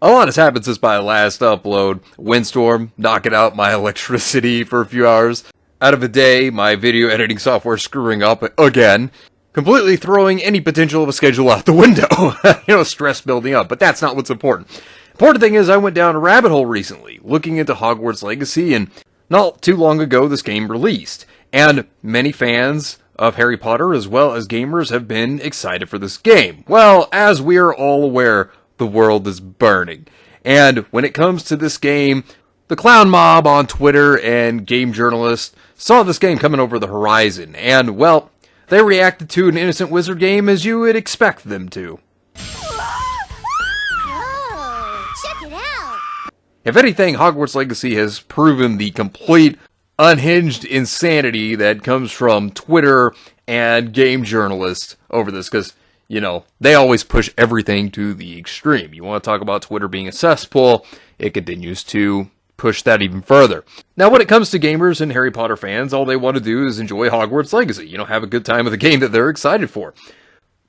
A lot has happened since my last upload. Windstorm, knocking out my electricity for a few hours. Out of a day, my video editing software screwing up again. Completely throwing any potential of a schedule out the window. Stress building up, but that's not what's important. Important thing is I went down a rabbit hole recently, looking into Hogwarts Legacy, and not too long ago this game released. And many fans of Harry Potter, as well as gamers, have been excited for this game. Well, as we are all aware, the world is burning. And when it comes to this game, the clown mob on Twitter and game journalists saw this game coming over the horizon. And, well, they reacted to an innocent wizard game as you would expect them to. Oh, check it out. If anything, Hogwarts Legacy has proven the complete unhinged insanity that comes from Twitter and game journalists over this, because, they always push everything to the extreme. You want to talk about Twitter being a cesspool, it continues to push that even further. Now, when it comes to gamers and Harry Potter fans, all they want to do is enjoy Hogwarts Legacy, have a good time with a game that they're excited for.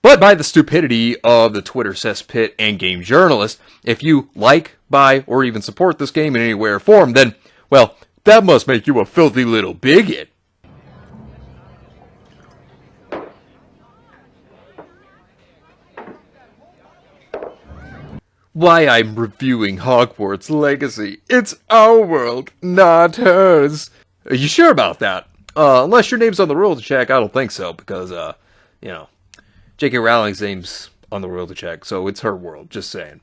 But by the stupidity of the Twitter cesspit and game journalists, if you like, buy, or even support this game in any way or form, then, well, that must make you a filthy little bigot. Why I'm reviewing Hogwarts Legacy. It's our world, not hers. Are you sure about that? Unless your name's on the royalty check, I don't think so, because, J.K. Rowling's name's on the royalty check, so it's her world, just saying.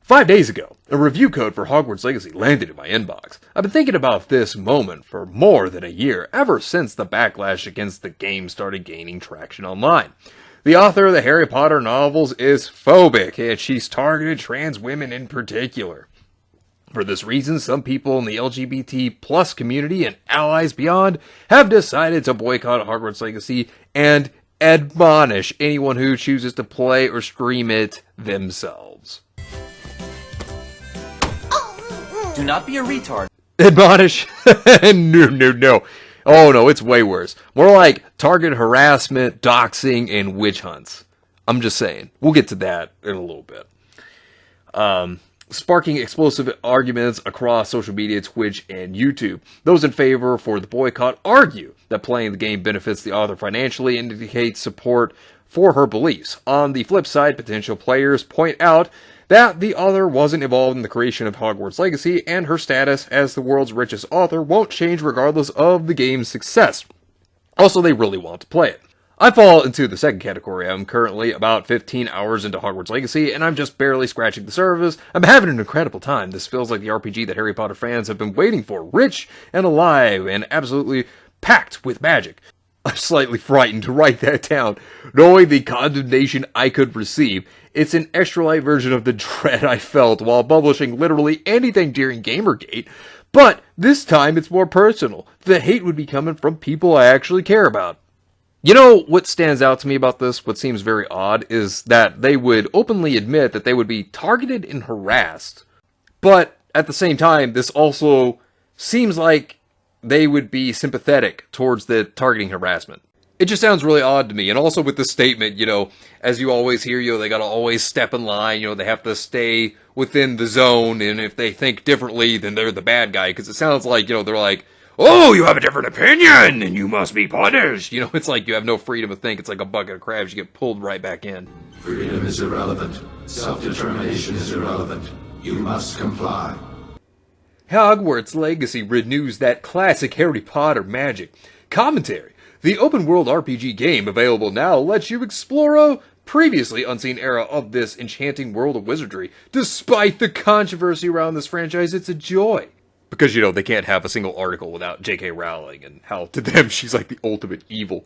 5 days ago, a review code for Hogwarts Legacy landed in my inbox. I've been thinking about this moment for more than a year, ever since the backlash against the game started gaining traction online. The author of the Harry Potter novels is phobic, and she's targeted trans women in particular. For this reason, some people in the LGBT plus community and allies beyond have decided to boycott Hogwarts Legacy and admonish anyone who chooses to play or stream it themselves. Do not be a retard. Admonish? No. Oh no, it's way worse. More like target harassment, doxing, and witch hunts. I'm just saying. We'll get to that in a little bit. Sparking explosive arguments across social media, Twitch, and YouTube. Those in favor for the boycott argue that playing the game benefits the author financially and indicates support for her beliefs. On the flip side, potential players point out that the author wasn't involved in the creation of Hogwarts Legacy, and her status as the world's richest author won't change regardless of the game's success. Also, they really want to play it. I fall into the second category. I'm currently about 15 hours into Hogwarts Legacy, and I'm just barely scratching the surface. I'm having an incredible time. This feels like the RPG that Harry Potter fans have been waiting for. Rich and alive, and absolutely packed with magic. I'm slightly frightened to write that down, knowing the condemnation I could receive. It's an extra light version of the dread I felt while publishing literally anything during Gamergate, but this time it's more personal. The hate would be coming from people I actually care about. You know what stands out to me about this, what seems very odd, is that they would openly admit that they would be targeted and harassed, but at the same time, this also seems like they would be sympathetic towards the targeting harassment. It just sounds really odd to me. And also with this statement, as you always hear, they gotta always step in line, they have to stay within the zone, and if they think differently, then they're the bad guy. Because it sounds like, they're like, oh, you have a different opinion, and you must be punished. It's like you have no freedom to think. It's like a bucket of crabs. You get pulled right back in. Freedom is irrelevant. Self-determination is irrelevant. You must comply. Hogwarts Legacy renews that classic Harry Potter magic. Commentary. The open-world RPG game available now lets you explore a previously unseen era of this enchanting world of wizardry. Despite the controversy around this franchise, it's a joy. Because, they can't have a single article without J.K. Rowling, and how to them she's like the ultimate evil.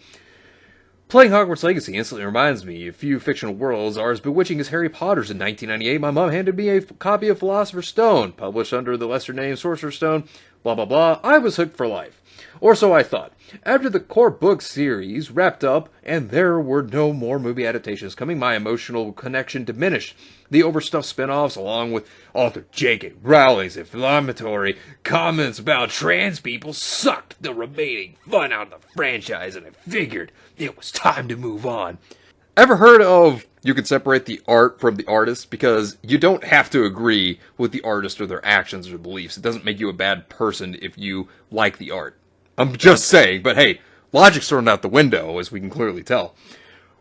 Playing Hogwarts Legacy instantly reminds me of few fictional worlds are as bewitching as Harry Potter's. In 1998, my mom handed me a copy of Philosopher's Stone, published under the lesser name Sorcerer's Stone, blah blah blah. I was hooked for life. Or so I thought. After the core book series wrapped up, and there were no more movie adaptations coming, my emotional connection diminished. The overstuffed spin-offs, along with author J.K. Rowling's inflammatory comments about trans people, sucked the remaining fun out of the franchise, and I figured it was time to move on. Ever heard of you can separate the art from the artist, because you don't have to agree with the artist or their actions or beliefs. It doesn't make you a bad person if you like the art. I'm just saying, but hey, logic's thrown out the window, as we can clearly tell.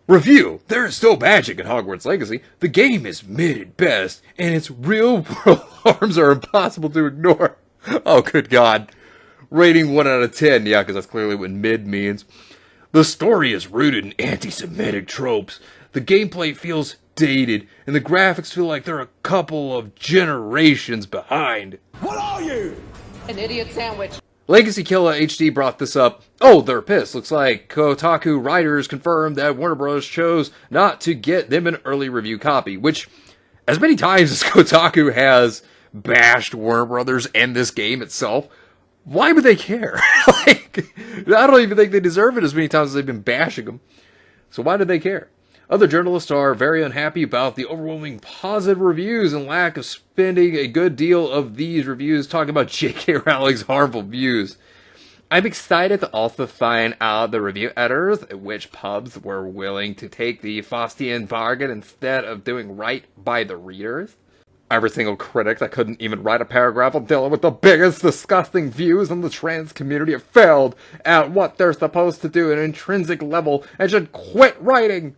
Review: there is still magic in Hogwarts Legacy. The game is mid at best, and its real-world harms are impossible to ignore. Oh, good God. Rating 1 out of 10. Yeah, because that's clearly what mid means. The story is rooted in anti-Semitic tropes. The gameplay feels dated, and the graphics feel like they're a couple of generations behind. What are you? An idiot sandwich. Legacy Killa HD brought this up. Oh, they're pissed. Looks like Kotaku writers confirmed that Warner Bros. Chose not to get them an early review copy, which, as many times as Kotaku has bashed Warner Bros. And this game itself, why would they care? Like, I don't even think they deserve it as many times as they've been bashing them. So why do they care? Other journalists are very unhappy about the overwhelming positive reviews and lack of spending a good deal of these reviews talking about J.K. Rowling's harmful views. I'm excited to also find out the review editors which pubs were willing to take the Faustian bargain instead of doing right by the readers. Every single critic that couldn't even write a paragraph on dealing with the biggest disgusting views in the trans community have failed at what they're supposed to do at an intrinsic level and should quit writing.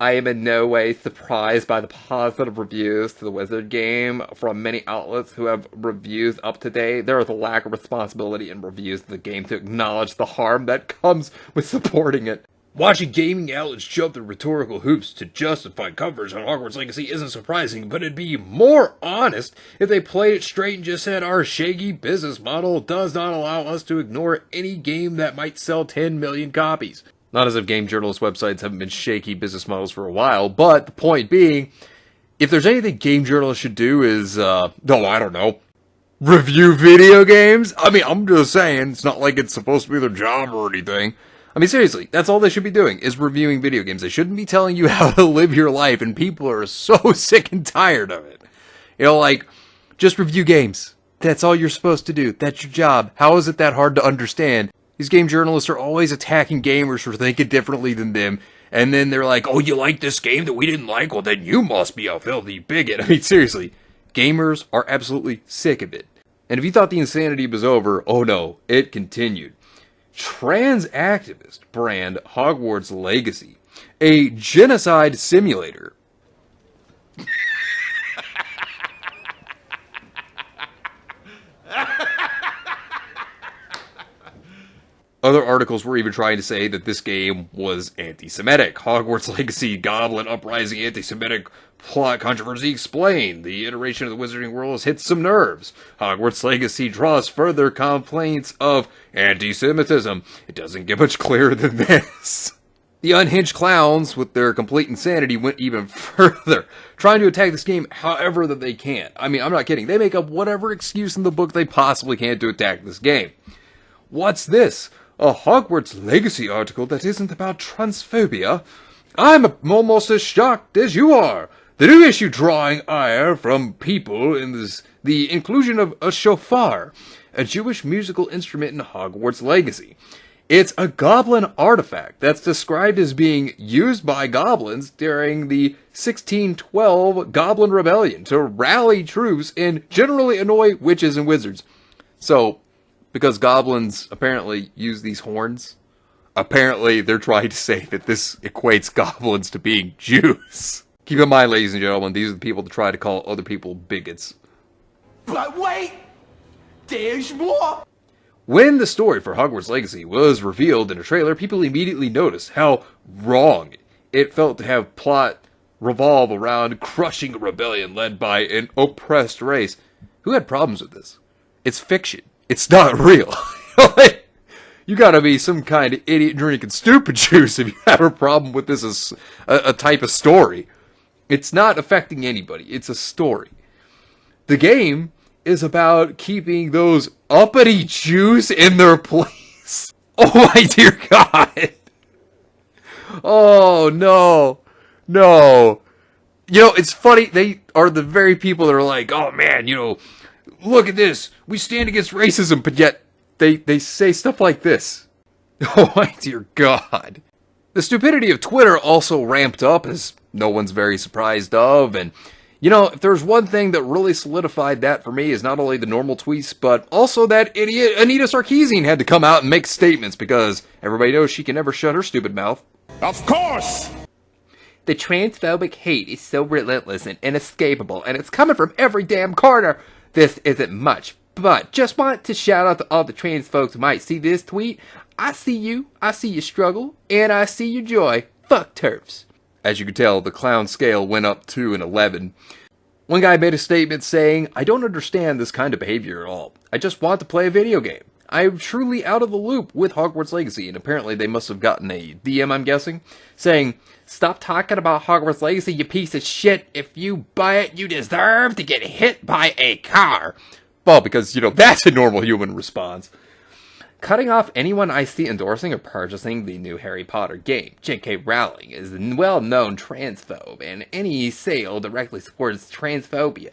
I am in no way surprised by the positive reviews to the Wizard game from many outlets who have reviews up to date. There is a lack of responsibility in reviews of the game to acknowledge the harm that comes with supporting it. Watching gaming outlets jump through rhetorical hoops to justify coverage on Hogwarts Legacy isn't surprising, but it'd be more honest if they played it straight and just said our shaky business model does not allow us to ignore any game that might sell 10 million copies. Not as if game journalist websites haven't been shaky business models for a while, but the point being, if there's anything game journalists should do is, I don't know, review video games? I mean, I'm just saying, it's not like it's supposed to be their job or anything. I mean, seriously, that's all they should be doing, is reviewing video games. They shouldn't be telling you how to live your life, and people are so sick and tired of it. You know, like, just review games. That's all you're supposed to do. That's your job. How is it that hard to understand? These game journalists are always attacking gamers for thinking differently than them, and then they're like, oh, you like this game that we didn't like? Well, then you must be a filthy bigot. I mean, seriously, gamers are absolutely sick of it. And if you thought the insanity was over, oh no, it continued. Trans activist brand Hogwarts Legacy, a genocide simulator. Other articles were even trying to say that this game was anti-Semitic. Hogwarts Legacy Goblin Uprising anti-Semitic plot controversy explained. The iteration of the Wizarding World has hit some nerves. Hogwarts Legacy draws further complaints of anti-Semitism. It doesn't get much clearer than this. The unhinged clowns, with their complete insanity, went even further, trying to attack this game however that they can. I mean, I'm not kidding. They make up whatever excuse in the book they possibly can to attack this game. What's this? A Hogwarts Legacy article that isn't about transphobia? I'm almost as shocked as you are. The new issue drawing ire from people in the inclusion of a shofar, a Jewish musical instrument in Hogwarts Legacy. It's a goblin artifact that's described as being used by goblins during the 1612 Goblin Rebellion to rally troops and generally annoy witches and wizards. So, because goblins apparently use these horns, apparently they're trying to say that this equates goblins to being Jews. Keep in mind, ladies and gentlemen, these are the people that try to call other people bigots. But wait! There's more! When the story for Hogwarts Legacy was revealed in a trailer, people immediately noticed how wrong it felt to have plot revolve around crushing a rebellion led by an oppressed race. Who had problems with this? It's fiction. It's not real. You gotta be some kind of idiot drinking stupid juice if you have a problem with this as a type of story. It's not affecting anybody. It's a story. The game is about keeping those uppity Jews in their place. Oh my dear God. Oh no. No. You know, it's funny. They are the very people that are like, oh man, you know, look at this. We stand against racism, but yet they say stuff like this. Oh my dear God. The stupidity of Twitter also ramped up, as no one's very surprised of, and if there's one thing that really solidified that for me is not only the normal tweets, but also that idiot Anita Sarkeesian had to come out and make statements because everybody knows she can never shut her stupid mouth. Of course! The transphobic hate is so relentless and inescapable, and it's coming from every damn corner. This isn't much, but just want to shout out to all the trans folks who might see this tweet. I see you struggle, and I see your joy. Fuck TERFs. As you can tell, the clown scale went up to an 11. One guy made a statement saying, "I don't understand this kind of behavior at all. I just want to play a video game. I am truly out of the loop with Hogwarts Legacy," and apparently they must have gotten a DM, I'm guessing, saying, "Stop talking about Hogwarts Legacy, you piece of shit. If you buy it, you deserve to get hit by a car." Well, because, that's a normal human response. Cutting off anyone I see endorsing or purchasing the new Harry Potter game. J.K. Rowling is a well-known transphobe, and any sale directly supports transphobia.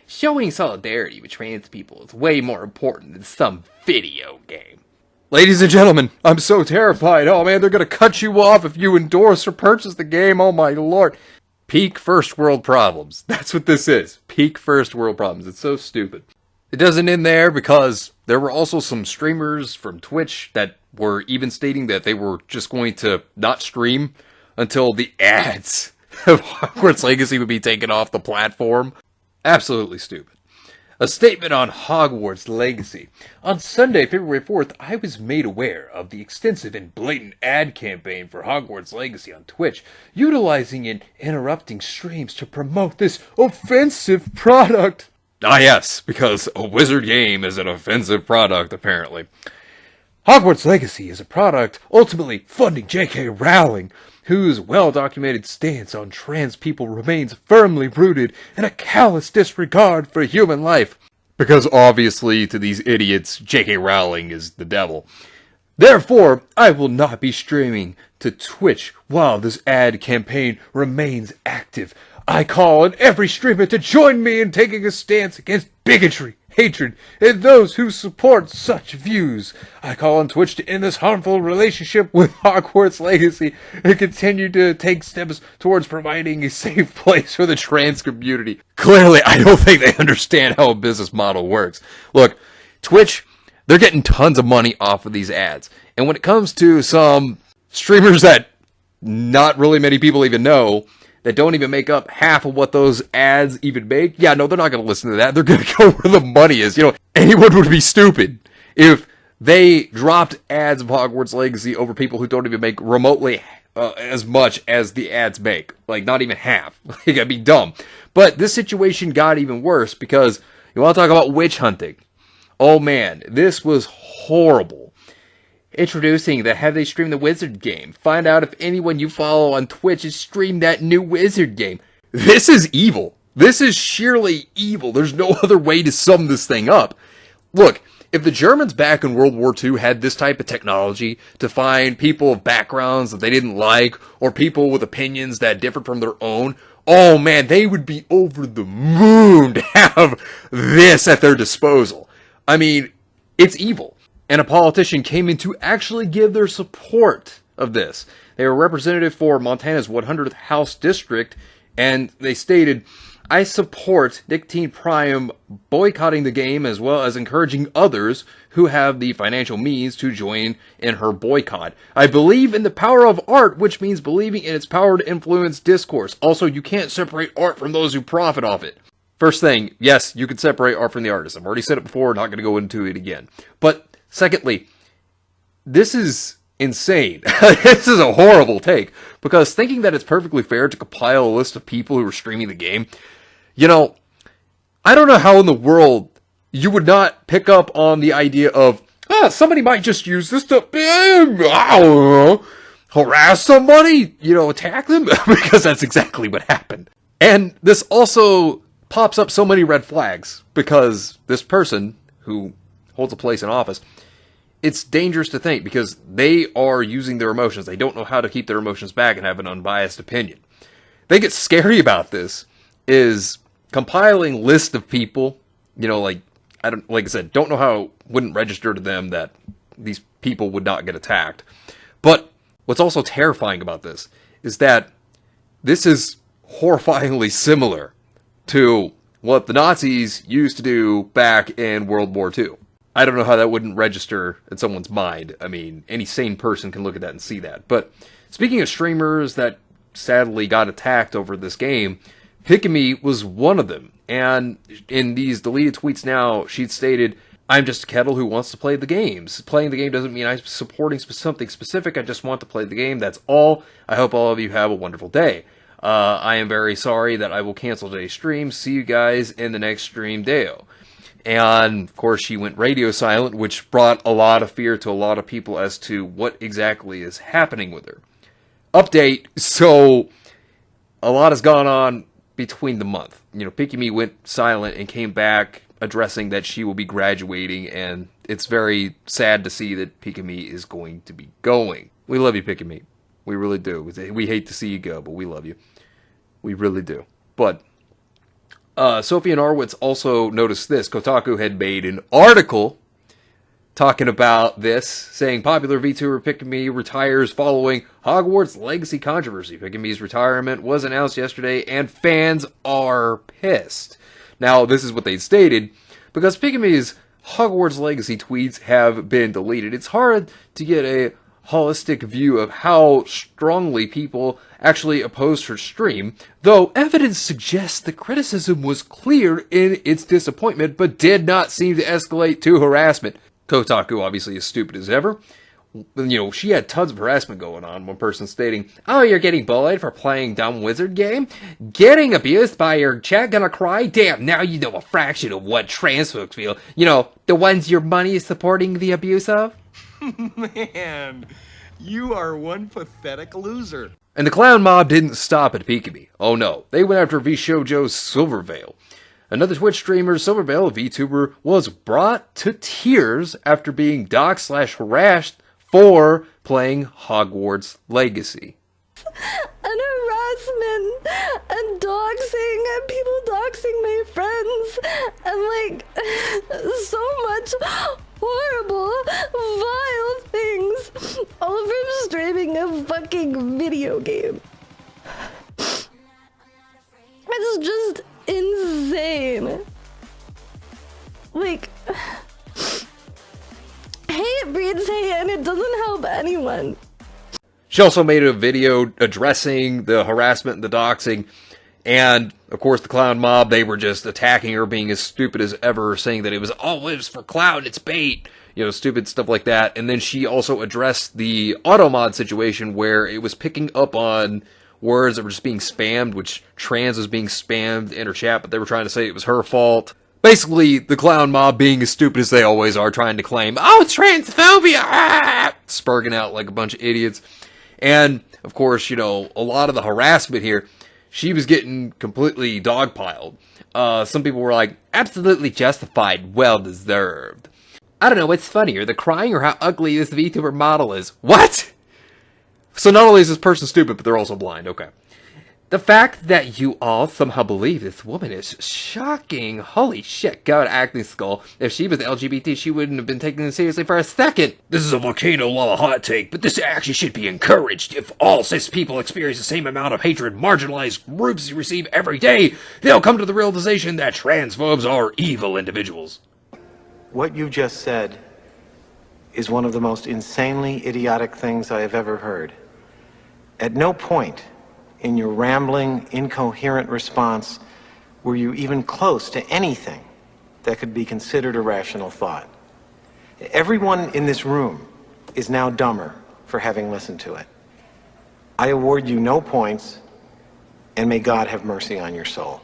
Showing solidarity with trans people is way more important than some video game. Ladies and gentlemen, I'm so terrified. Oh man, they're gonna cut you off if you endorse or purchase the game. Oh my lord. Peak first world problems. That's what this is. Peak first world problems. It's so stupid. It doesn't end there because there were also some streamers from Twitch that were even stating that they were just going to not stream until the ads of Hogwarts Legacy would be taken off the platform. Absolutely stupid. A statement on Hogwarts Legacy. On Sunday, February 4th, I was made aware of the extensive and blatant ad campaign for Hogwarts Legacy on Twitch, utilizing and interrupting streams to promote this offensive product. Ah yes, because a wizard game is an offensive product, apparently. Hogwarts Legacy is a product ultimately funding J.K. Rowling, whose well-documented stance on trans people remains firmly rooted in a callous disregard for human life. Because obviously, to these idiots, J.K. Rowling is the devil. Therefore, I will not be streaming to Twitch while this ad campaign remains active. I call on every streamer to join me in taking a stance against bigotry, hatred, and those who support such views. I call on Twitch to end this harmful relationship with Hogwarts Legacy and continue to take steps towards providing a safe place for the trans community. Clearly, I don't think they understand how a business model works. Look, Twitch, they're getting tons of money off of these ads. And when it comes to some streamers that not really many people even know, that don't even make up half of what those ads even make, yeah, no, they're not going to listen to that. They're going to go where the money is. Anyone would be stupid if they dropped ads of Hogwarts Legacy over people who don't even make remotely as much as the ads make. Like, not even half. That'd be dumb. But this situation got even worse because you want to talk about witch hunting. Oh man, this was horrible. Introducing the Have They Streamed the Wizard game. Find out if anyone you follow on Twitch has streamed that new Wizard game. This is evil. This is sheerly evil. There's no other way to sum this thing up. Look, if the Germans back in World War II had this type of technology to find people of backgrounds that they didn't like, or people with opinions that differed from their own, oh man, they would be over the moon to have this at their disposal. I mean, it's evil. And a politician came in to actually give their support of this. They were representative for Montana's 100th House District, and they stated, "I support Nicotine Prime boycotting the game as well as encouraging others who have the financial means to join in her boycott. I believe in the power of art, which means believing in its power to influence discourse. Also, you can't separate art from those who profit off it." First thing, yes, you can separate art from the artist. I've already said it before, not going to go into it again. But secondly, this is insane. This is a horrible take, because thinking that it's perfectly fair to compile a list of people who are streaming the game, I don't know how in the world you would not pick up on the idea of, somebody might just use this to, I don't know, harass somebody, attack them, because that's exactly what happened. And this also pops up so many red flags, because this person who holds a place in office, it's dangerous to think because they are using their emotions. They don't know how to keep their emotions back and have an unbiased opinion. They get scary about this is compiling list of people, like I said, don't know how it wouldn't register to them that these people would not get attacked. But what's also terrifying about this is that this is horrifyingly similar to what the Nazis used to do back in World War II. I don't know how that wouldn't register in someone's mind. I mean, any sane person can look at that and see that. But speaking of streamers that sadly got attacked over this game, Pikami was one of them. And in these deleted tweets now, she'd stated, "I'm just a kettle who wants to play the games. Playing the game doesn't mean I'm supporting something specific. I just want to play the game. That's all. I hope all of you have a wonderful day. I am very sorry that I will cancel today's stream. See you guys in the next stream deo." And, of course, she went radio silent, which brought a lot of fear to a lot of people as to what exactly is happening with her. Update, so a lot has gone on between the month. Pikami went silent and came back addressing that she will be graduating, and it's very sad to see that Pikami is going to be going. We love you, Pikami. We really do. We hate to see you go, but we love you. We really do. But Sophie and Arwitz also noticed this. Kotaku had made an article talking about this, saying popular VTuber Pikami retires following Hogwarts legacy controversy. Pikami's retirement was announced yesterday, and fans are pissed. Now, this is what they stated. Because Pikami's Hogwarts legacy tweets have been deleted, it's hard to get a holistic view of how strongly people actually opposed her stream, though evidence suggests the criticism was clear in its disappointment, but did not seem to escalate to harassment. Kotaku, obviously as stupid as ever. She had tons of harassment going on. One person stating, "Oh, you're getting bullied for playing dumb wizard game? Getting abused by your chat gonna cry? Damn, now you know a fraction of what trans folks feel. The ones your money is supporting the abuse of?" Man, you are one pathetic loser. And the clown mob didn't stop at Pikami. Oh no, they went after VShojo's Silverveil. Another Twitch streamer, Silverveil, a VTuber, was brought to tears after being doxxed/harassed for playing Hogwarts Legacy. And harassment and doxing and people doxing my friends and so much horrible, vile things, all from streaming a fucking video game. It's just insane. Hate breeds hate, and it doesn't help anyone. She also made a video addressing the harassment and the doxing, and, of course, the clown mob, they were just attacking her, being as stupid as ever, saying that it was all lives for clown, it's bait, stupid stuff like that. And then she also addressed the automod situation where it was picking up on words that were just being spammed, which trans was being spammed in her chat, but they were trying to say it was her fault. Basically, the clown mob being as stupid as they always are, trying to claim, "Oh, transphobia!" Spurging out like a bunch of idiots. And, of course, a lot of the harassment here, she was getting completely dogpiled. Some people were like, "Absolutely justified, well deserved." I don't know, what's funnier, the crying or how ugly this VTuber model is? What? So not only is this person stupid, but they're also blind, okay. The fact that you all somehow believe this woman is shocking. Holy shit, God, acting skull. If she was LGBT, she wouldn't have been taken seriously for a second. This is a volcano lava hot take, but this action should be encouraged. If all cis people experience the same amount of hatred marginalized groups receive every day, they'll come to the realization that transphobes are evil individuals. What you just said is one of the most insanely idiotic things I have ever heard. At no point in your rambling, incoherent response were you even close to anything that could be considered a rational thought. Everyone in this room is now dumber for having listened to it. I award you no points, and may God have mercy on your soul.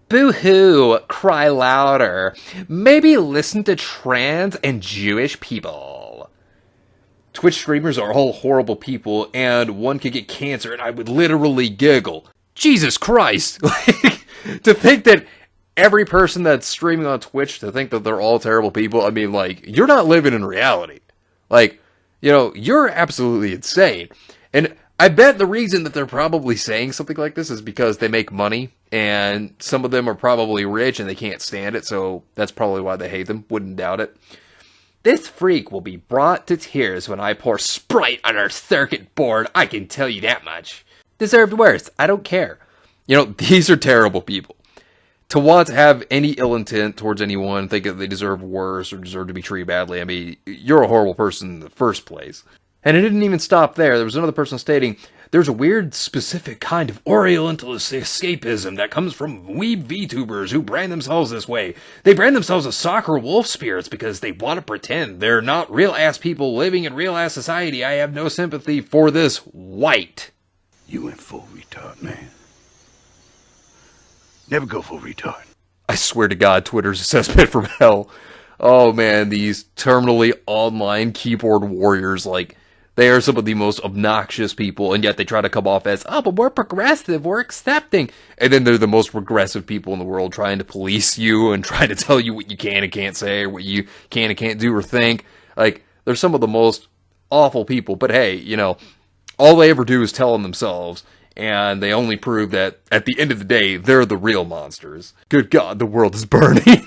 Boo-hoo, cry louder. Maybe listen to trans and Jewish people. Twitch streamers are all horrible people, and one could get cancer, and I would literally giggle. Jesus Christ! To think that every person that's streaming on Twitch, to think that they're all terrible people, I mean, you're not living in reality. You're absolutely insane. And I bet the reason that they're probably saying something like this is because they make money, and some of them are probably rich, and they can't stand it, so that's probably why they hate them. Wouldn't doubt it. This freak will be brought to tears when I pour Sprite on our circuit board, I can tell you that much. Deserved worse, I don't care. You know, these are terrible people. To want to have any ill intent towards anyone, think that they deserve worse or deserve to be treated badly, I mean, you're a horrible person in the first place. And it didn't even stop there. There was another person stating, there's a weird, specific kind of Orientalist escapism that comes from weeb VTubers who brand themselves this way. They brand themselves as soccer wolf spirits because they want to pretend they're not real-ass people living in real-ass society. I have no sympathy for this white. You went full retard, man. Never go full retard. I swear to God, Twitter's a cesspit from hell. Oh man, these terminally online keyboard warriors, like, they are some of the most obnoxious people, and yet they try to come off as, oh, but we're progressive, we're accepting. And then they're the most progressive people in the world trying to police you and trying to tell you what you can and can't say, or what you can and can't do or think. Like, they're some of the most awful people, but hey, you know, all they ever do is tell on themselves, and they only prove that, at the end of the day, they're the real monsters. Good God, the world is burning.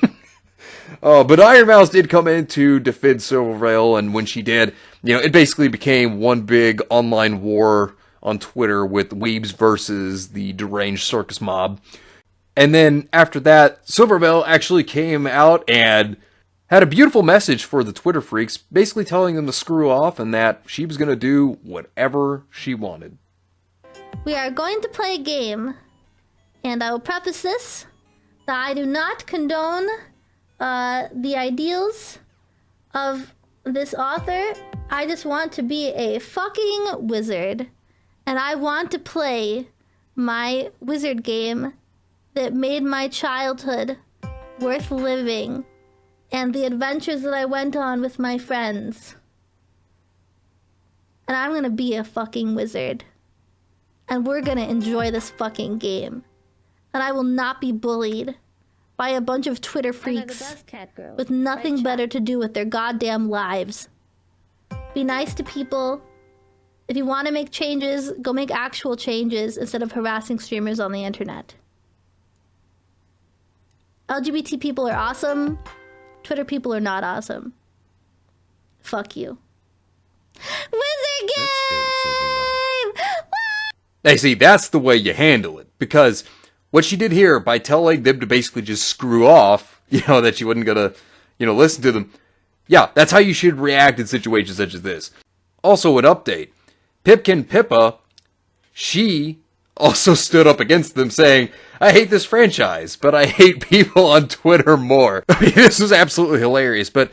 But Iron Mouse did come in to defend Silvervale, and when she did, you know, it basically became one big online war on Twitter with weebs versus the deranged circus mob. And then after that, Silvervale actually came out and had a beautiful message for the Twitter freaks, basically telling them to screw off and that she was going to do whatever she wanted. We are going to play a game, and I will preface this that I do not condone the ideals of this author. I just want to be a fucking wizard, and I want to play my wizard game that made my childhood worth living and the adventures that I went on with my friends. And I'm gonna be a fucking wizard, and we're gonna enjoy this fucking game, and I will not be bullied by a bunch of Twitter freaks with nothing better to do with their goddamn lives. Be nice to people. If you want to make changes, go make actual changes instead of harassing streamers on the internet. LGBT people are awesome. Twitter people are not awesome. Fuck you. Wizard game! Hey, see, that's the way you handle it, because what she did here, by telling them to basically just screw off, you know, that she wasn't gonna, you know, listen to them, yeah, that's how you should react in situations such as this. Also, an update. Pipkin Pippa, she also stood up against them saying, I hate this franchise, but I hate people on Twitter more. I mean, this was absolutely hilarious, but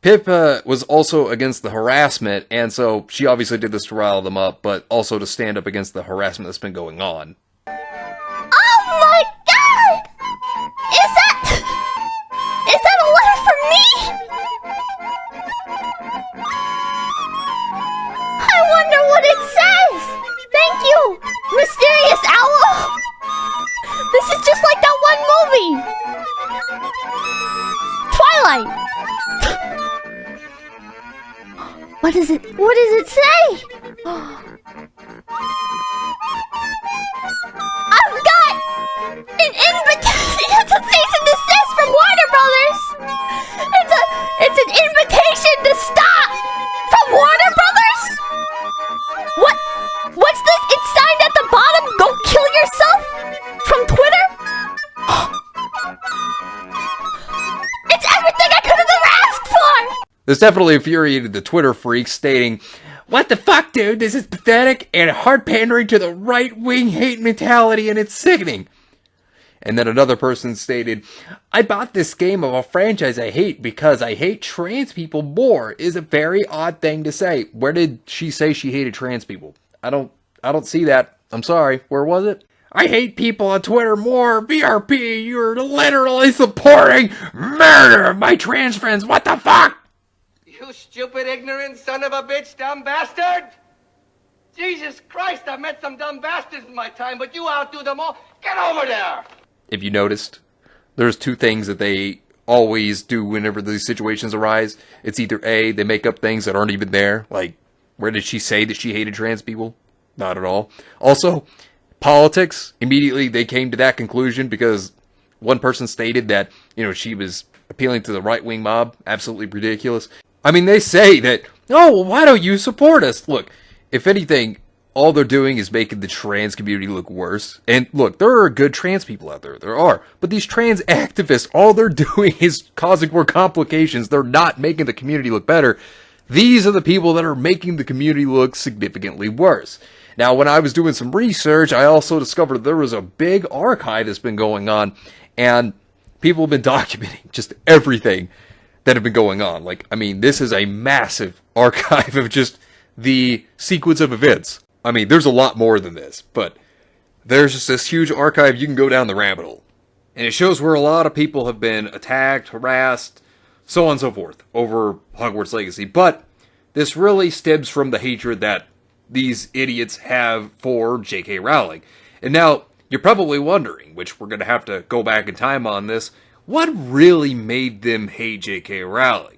Pippa was also against the harassment, and so she obviously did this to rile them up, but also to stand up against the harassment that's been going on. Oh my god! Is that a letter from me? I wonder what it says! Thank you, Mysterious Owl! This is just like that one movie! Twilight! What does it say? I've got an invitation. It's a cease and desist from Warner Brothers. It's an invitation to stop from Warner Brothers. What's this? It's signed at the bottom. Go kill yourself from Twitter. It's everything I could have ever asked for. This definitely infuriated the Twitter freaks, stating, what the fuck, dude? This is pathetic and hard pandering to the right-wing hate mentality, and it's sickening. And then another person stated, I bought this game of a franchise I hate because I hate trans people more, is a very odd thing to say. Where did she say she hated trans people? I don't see that. I'm sorry. Where was it? I hate people on Twitter more. BRP, you're literally supporting murder of my trans friends. What the fuck? You stupid, ignorant son of a bitch, dumb bastard! Jesus Christ, I've met some dumb bastards in my time, but you outdo them all. Get over there! If you noticed, there's two things that they always do whenever these situations arise. It's either A, they make up things that aren't even there, like, where did she say that she hated trans people? Not at all. Also, politics, immediately they came to that conclusion because one person stated that, she was appealing to the right-wing mob. Absolutely ridiculous. I mean, they say that, oh, well, why don't you support us? Look, if anything, all they're doing is making the trans community look worse. And look, there are good trans people out there. There are. But these trans activists, all they're doing is causing more complications. They're not making the community look better. These are the people that are making the community look significantly worse. Now, when I was doing some research, I also discovered there was a big archive that's been going on. And people have been documenting just everything that have been going on. Like, I mean, this is a massive archive of just the sequence of events. I mean, there's a lot more than this, but there's just this huge archive. You can go down the rabbit hole. And it shows where a lot of people have been attacked, harassed, so on and so forth, over Hogwarts Legacy. But this really stems from the hatred that these idiots have for J.K. Rowling. And now, you're probably wondering, which we're going to have to go back in time on this, what really made them hate J.K. Rowling?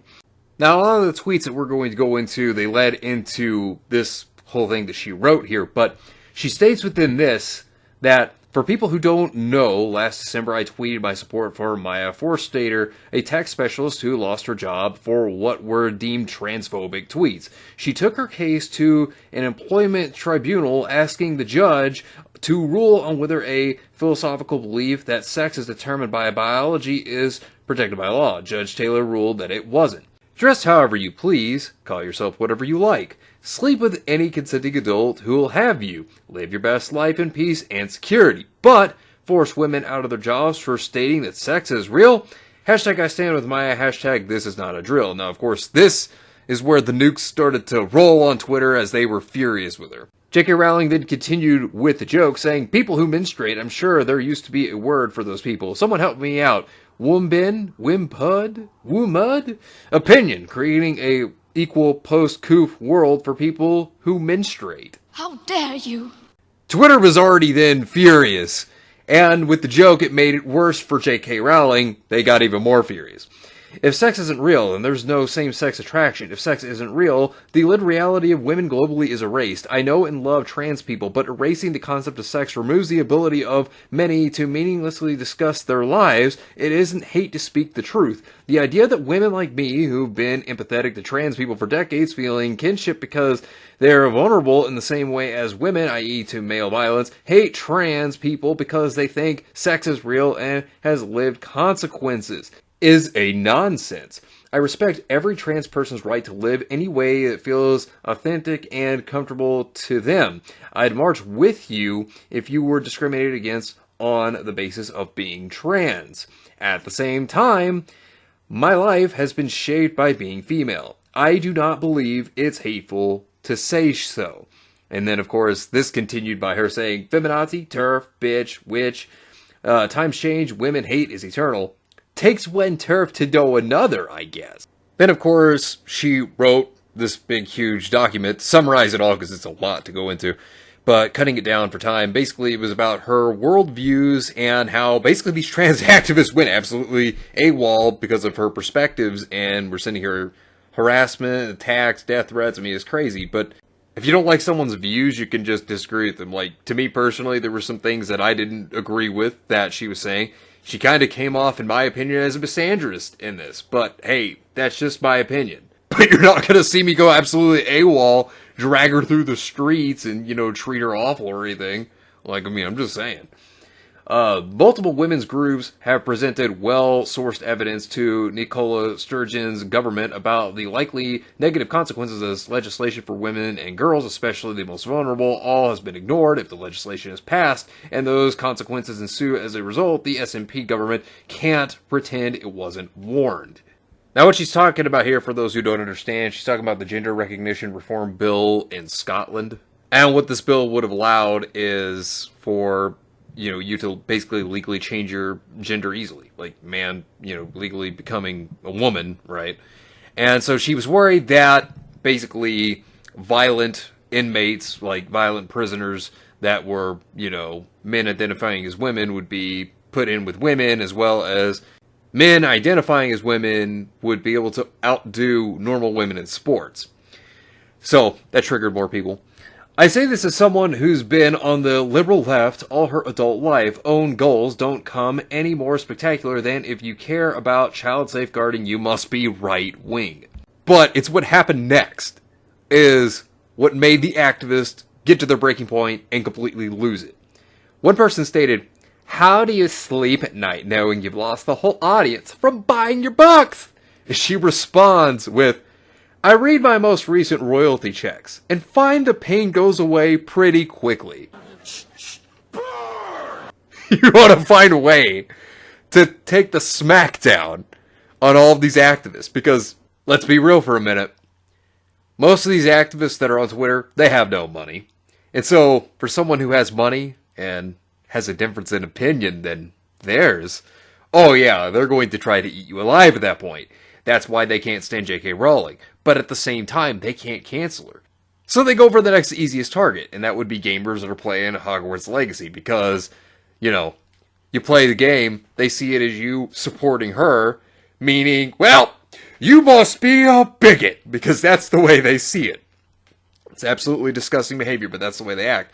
Now, a lot of the tweets that we're going to go into, they led into this whole thing that she wrote here, but she states within this that for people who don't know, last December I tweeted my support for Maya Forstater, a tech specialist who lost her job for what were deemed transphobic tweets. She took her case to an employment tribunal, asking the judge to rule on whether a philosophical belief that sex is determined by biology is protected by law. Judge Taylor ruled that it wasn't. Dress however you please, call yourself whatever you like, sleep with any consenting adult who will have you, live your best life in peace and security, but force women out of their jobs for stating that sex is real. Hashtag I stand with Maya, hashtag this is not a drill. Now, of course, this is where the nukes started to roll on Twitter as they were furious with her. J.K. Rowling then continued with the joke, saying, people who menstruate, I'm sure there used to be a word for those people. Someone help me out. Wombin, Wimpud, Woomud? Opinion, creating a equal post-coof world for people who menstruate. How dare you? Twitter was already then furious, and with the joke it made it worse for J.K. Rowling. They got even more furious. If sex isn't real, then there's no same-sex attraction. If sex isn't real, the lived reality of women globally is erased. I know and love trans people, but erasing the concept of sex removes the ability of many to meaninglessly discuss their lives. It isn't hate to speak the truth. The idea that women like me, who've been empathetic to trans people for decades, feeling kinship because they're vulnerable in the same way as women, i.e. to male violence, hate trans people because they think sex is real and has lived consequences, is a nonsense. I respect every trans person's right to live any way that feels authentic and comfortable to them. I'd march with you if you were discriminated against on the basis of being trans. At the same time, my life has been shaped by being female. I do not believe it's hateful to say so. And then, of course, this continued by her saying, feminazi, turf, bitch, witch, times change, women hate is eternal. Takes one turf to know another, I guess. Then, of course, she wrote this big, huge document, summarize it all because it's a lot to go into, but cutting it down for time. Basically, it was about her worldviews and how basically these trans activists went absolutely AWOL because of her perspectives, and we're sending her harassment, attacks, death threats. I mean, it's crazy, but if you don't like someone's views, you can just disagree with them. Like, to me personally, there were some things that I didn't agree with that she was saying. She kind of came off, in my opinion, as a misandrist in this. But, hey, that's just my opinion. But you're not going to see me go absolutely AWOL, drag her through the streets, and, treat her awful or anything. Like, I mean, I'm just saying. Multiple women's groups have presented well-sourced evidence to Nicola Sturgeon's government about the likely negative consequences of this legislation for women and girls, especially the most vulnerable. All has been ignored if the legislation is passed, and those consequences ensue as a result. The SNP government can't pretend it wasn't warned. Now, what she's talking about here, for those who don't understand, she's talking about the Gender Recognition Reform Bill in Scotland. And what this bill would have allowed is for you to basically legally change your gender easily. Like, man, legally becoming a woman, right? And so she was worried that basically violent inmates, like violent prisoners that were, men identifying as women would be put in with women, as well as men identifying as women would be able to outdo normal women in sports. So that triggered more people. I say this as someone who's been on the liberal left all her adult life. Own goals don't come any more spectacular than if you care about child safeguarding, you must be right-wing. But it's what happened next is what made the activists get to their breaking point and completely lose it. One person stated, "How do you sleep at night knowing you've lost the whole audience from buying your books?" She responds with, "I read my most recent royalty checks and find the pain goes away pretty quickly." You want to find a way to take the smackdown on all of these activists because, let's be real for a minute, most of these activists that are on Twitter, they have no money. And so, for someone who has money and has a difference in opinion than theirs, oh yeah, they're going to try to eat you alive at that point. That's why they can't stand J.K. Rowling. But at the same time, they can't cancel her. So they go for the next easiest target, and that would be gamers that are playing Hogwarts Legacy, because, you know, you play the game, they see it as you supporting her, meaning, well, you must be a bigot, because that's the way they see it. It's absolutely disgusting behavior, but that's the way they act.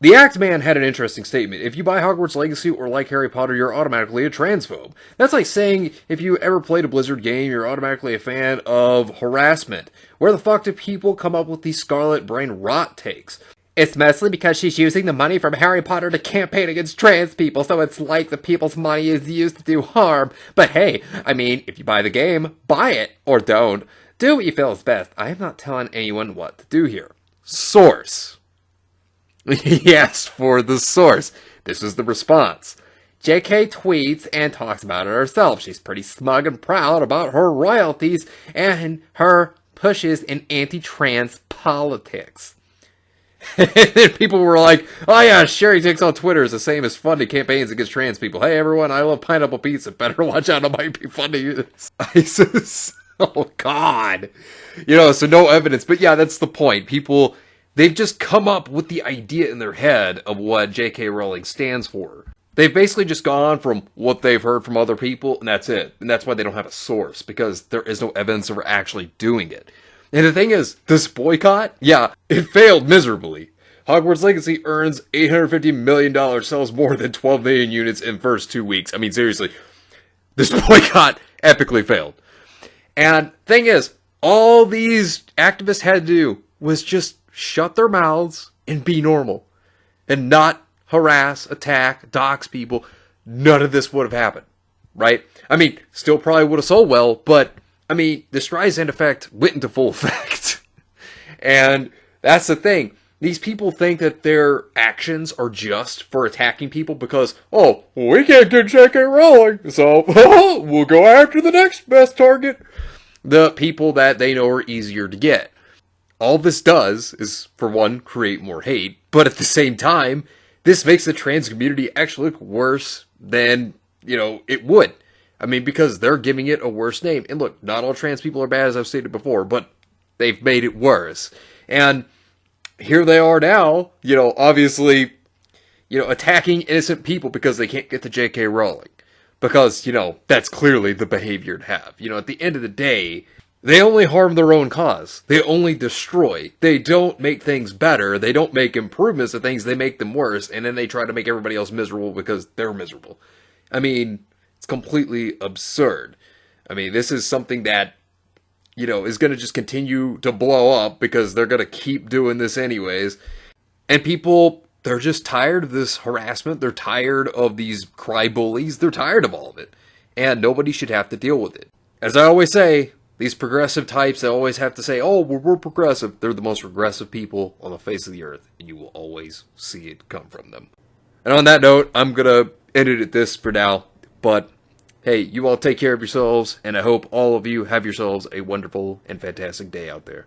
The Act Man had an interesting statement. If you buy Hogwarts Legacy or like Harry Potter, you're automatically a transphobe. That's like saying if you ever played a Blizzard game, you're automatically a fan of harassment. Where the fuck do people come up with these Scarlet Brain rot takes? It's mostly because she's using the money from Harry Potter to campaign against trans people, so it's like the people's money is used to do harm. But hey, I mean, if you buy the game, buy it, or don't. Do what you feel is best. I am not telling anyone what to do here. Source. He asked for the source. This is the response. JK tweets and talks about it herself. She's pretty smug and proud about her royalties and her pushes in anti-trans politics. And then people were like, oh yeah, Sherry Takes on Twitter is the same as funding campaigns against trans people. Hey everyone, I love pineapple pizza. Better watch out, it might be funding ISIS. Oh god. You know, so no evidence. But yeah, that's the point. People... they've just come up with the idea in their head of what J.K. Rowling stands for. They've basically just gone from what they've heard from other people, and that's it. And that's why they don't have a source, because there is no evidence of her actually doing it. And the thing is, this boycott, yeah, it failed miserably. Hogwarts Legacy earns $850 million, sells more than 12 million units in first 2 weeks. I mean, seriously, this boycott epically failed. And thing is, all these activists had to do was just shut their mouths and be normal. And not harass, attack, dox people. None of this would have happened. Right? I mean, still probably would have sold well, but, I mean, the Streisand effect went into full effect. And that's the thing. These people think that their actions are just for attacking people because, oh, we can't get J.K. Rowling, so we'll go after the next best target. The people that they know are easier to get. All this does is, for one, create more hate, but at the same time, this makes the trans community actually look worse than, you know, it would. I mean, because they're giving it a worse name. And look, not all trans people are bad, as I've stated before, but they've made it worse. And here they are now, you know, obviously, you know, attacking innocent people because they can't get to J.K. Rowling. Because, you know, that's clearly the behavior to have. You know, at the end of the day, they only harm their own cause. They only destroy. They don't make things better. They don't make improvements to things. They make them worse. And then they try to make everybody else miserable because they're miserable. I mean, it's completely absurd. I mean, this is something that, you know, is going to just continue to blow up because they're going to keep doing this anyways. And people, they're just tired of this harassment. They're tired of these cry bullies. They're tired of all of it. And nobody should have to deal with it. As I always say, these progressive types, they always have to say, oh, we're progressive. They're the most regressive people on the face of the earth, and you will always see it come from them. And on that note, I'm going to end it at this for now. But, hey, you all take care of yourselves, and I hope all of you have yourselves a wonderful and fantastic day out there.